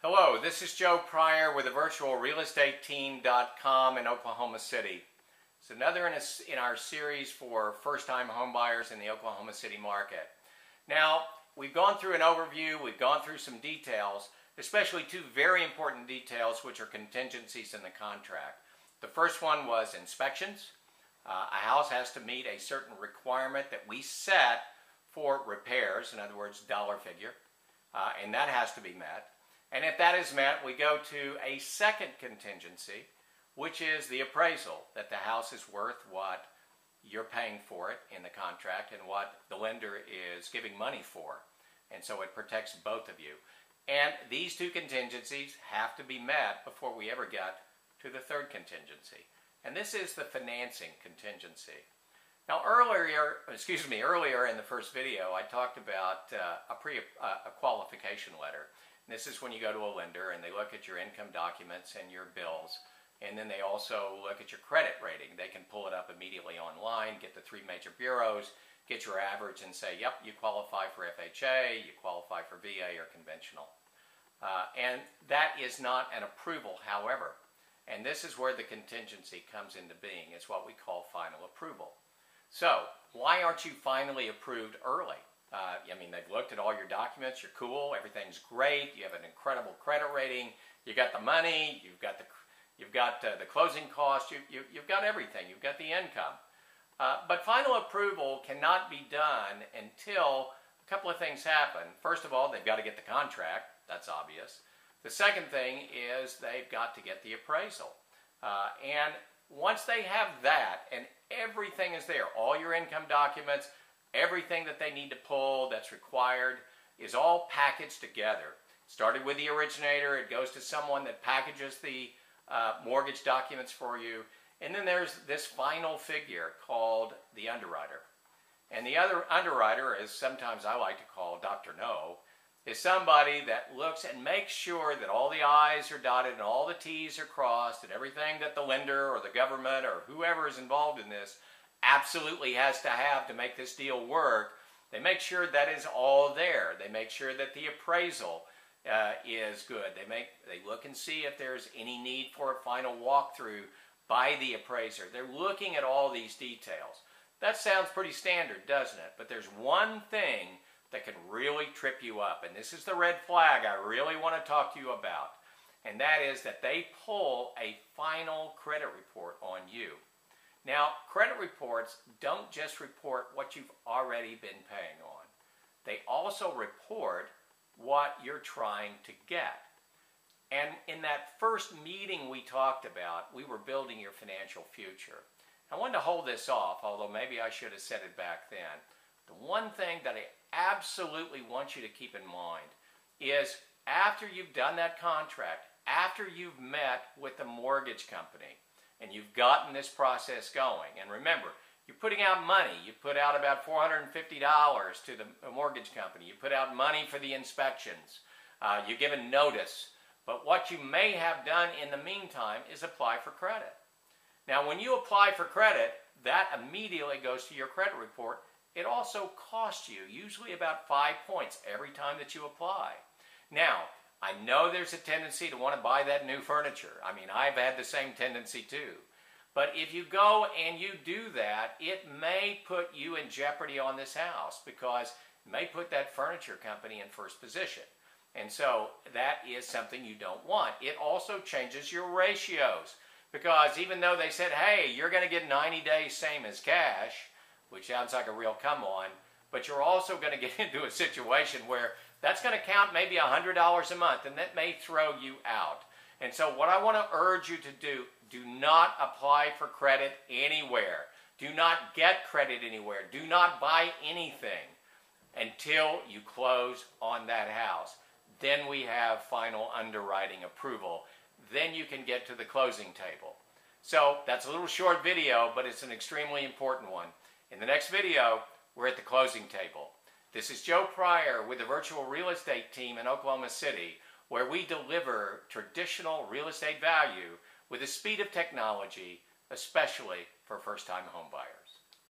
Hello, this is Joe Pryor with the virtualrealestateteam.com in Oklahoma City. It's another in our series for first-time homebuyers in the Oklahoma City market. Now, we've gone through an overview, we've gone through some details, especially two very important details which are contingencies in the contract. The first one was inspections. A house has to meet a certain requirement that we set for repairs, in other words, dollar figure, and that has to be met. And if that is met, we go to a second contingency, which is the appraisal, that the house is worth what you're paying for it in the contract and what the lender is giving money for. And so it protects both of you. And these two contingencies have to be met before we ever get to the third contingency. And this is the financing contingency. Now earlier in the first video, I talked about a qualification letter. This is when you go to a lender and they look at your income documents and your bills, and then they also look at your credit rating. They can pull it up immediately online, get the three major bureaus, get your average and say, yep, you qualify for FHA, you qualify for VA or conventional. And that is not an approval, however. And this is where the contingency comes into being. It's what we call final approval. So, why aren't you finally approved early? I mean, they've looked at all your documents, you're cool, everything's great, you have an incredible credit rating, you got the money, you've got the closing costs, you've got everything, you've got the income. But final approval cannot be done until a couple of things happen. First of all, they've got to get the contract, that's obvious. The second thing is they've got to get the appraisal. And once they have that and everything is there, all your income documents, everything that they need to pull that's required is all packaged together. Started with the originator, it goes to someone that packages the mortgage documents for you, and then there's this final figure called the underwriter. And the other underwriter, as sometimes I like to call Dr. No, is somebody that looks and makes sure that all the I's are dotted and all the T's are crossed and everything that the lender or the government or whoever is involved in this absolutely has to make this deal work. They make sure that is all there. They make sure that the appraisal is good. They look and see if there's any need for a final walkthrough by the appraiser. They're looking at all these details. That sounds pretty standard, doesn't it? But there's one thing that can really trip you up, and this is the red flag I really want to talk to you about, and that is that they pull a final credit report on you. Now, credit reports don't just report what you've already been paying on. They also report what you're trying to get. And in that first meeting we talked about, we were building your financial future. I wanted to hold this off, although maybe I should have said it back then. The one thing that I absolutely want you to keep in mind is after you've done that contract, after you've met with the mortgage company, and you've gotten this process going. And remember, you're putting out money. You put out about $450 to the mortgage company. You put out money for the inspections. You're given notice. But what you may have done in the meantime is apply for credit. Now, when you apply for credit, that immediately goes to your credit report. It also costs you usually about 5 points every time that you apply. Now, I know there's a tendency to want to buy that new furniture. I mean, I've had the same tendency too. But if you go and you do that, it may put you in jeopardy on this house because it may put that furniture company in first position. And so that is something you don't want. It also changes your ratios because even though they said, hey, you're going to get 90 days same as cash, which sounds like a real come on, but you're also going to get into a situation where that's going to count maybe $100 a month, and that may throw you out. And so what I want to urge you to do not apply for credit anywhere. Do not get credit anywhere. Do not buy anything until you close on that house. Then we have final underwriting approval. Then you can get to the closing table. So that's a little short video, but it's an extremely important one. In the next video, we're at the closing table. This is Joe Pryor with the Virtual Real Estate Team in Oklahoma City, where we deliver traditional real estate value with the speed of technology, especially for first-time homebuyers.